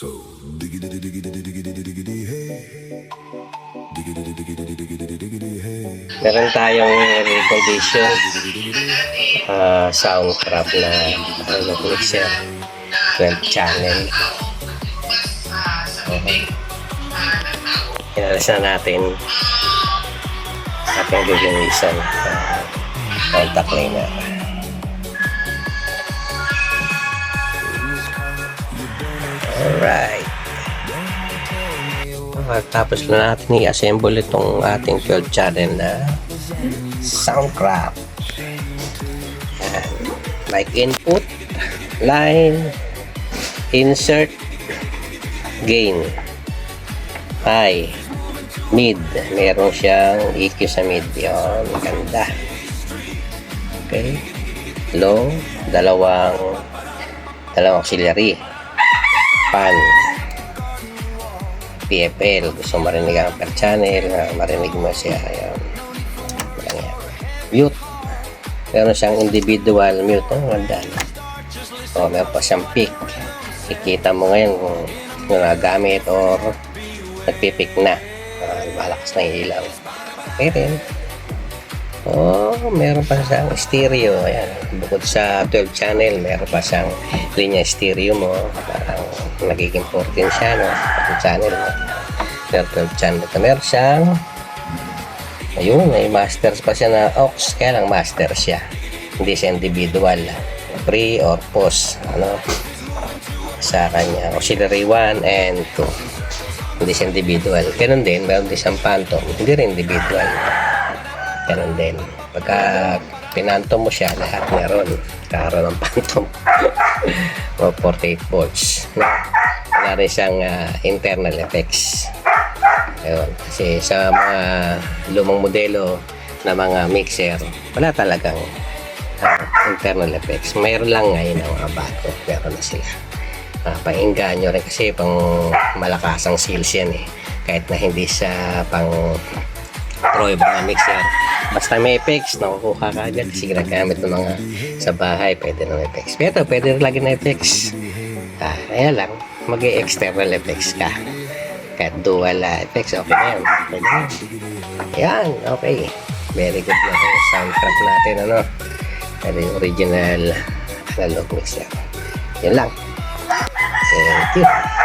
So diggity diggity diggity diggity hey. Diggity diggity diggity diggity hey. Meron tayong condition soundcraft na mixer 12 channel. Okay. Inalis na natin ating lilinisan contact cleaner. Alright. Tapos na natin i-assemble itong ating 12 channel na soundcraft. Yan. Like input, line, insert, gain, high, mid. Meron siyang EQ sa mid. Yan, maganda. Okay. Low, dalawang auxiliary. Pan. PFL, gusto marinig ang per channel, marinig mo siya. Ayan. Mute. Meron siyang individual mute. Ganda. O, meron pa siyang pick. Kikita mo ngayon kung nagamit or nagpipick na. Malakas na yung ilaw. Okay rin. Meron pa siyang stereo. Ayan. Bukod sa 12 channel, meron pa siyang linya stereo mo. Parang nagiging 14 siya, no? 12 channel mo. Pero 12 channel. Meron siyang ayun, may masters pa siya na aux. Kaya lang master siya. Hindi siya individual. Pre or post. Ano? Sa kanya. Auxiliary 1 and 2. Hindi siya individual. Ganun din. Meron din siyang phantom. Hindi rin individual. Ganun din. Pagka pinantom mo siya, lahat meron. Karoon ng phantom. O 48 volts. Wala rin siyang internal effects. Ayun. Kasi sa mga lumang modelo na mga mixer, wala talagang internal effects. Mayroon lang ngayon ang mga bago. Meron na sila. Painggan nyo rin kasi pang malakasang seals yan eh. Kahit na hindi siya pang pro yung mga mixer. Basta may effects, nakukuha ka agad. Kasi ginagamit ng mga sa bahay, pwede ng effects. Pero pwede rin lagi na effects. Kaya lang, mag-external effects ka. Kahit dual effects, okay na yan. Pwede na. Yan, okay. Very good na ito yung soundtrack natin, ano. Pero yung original analog mixer. Yun lang. Thank you.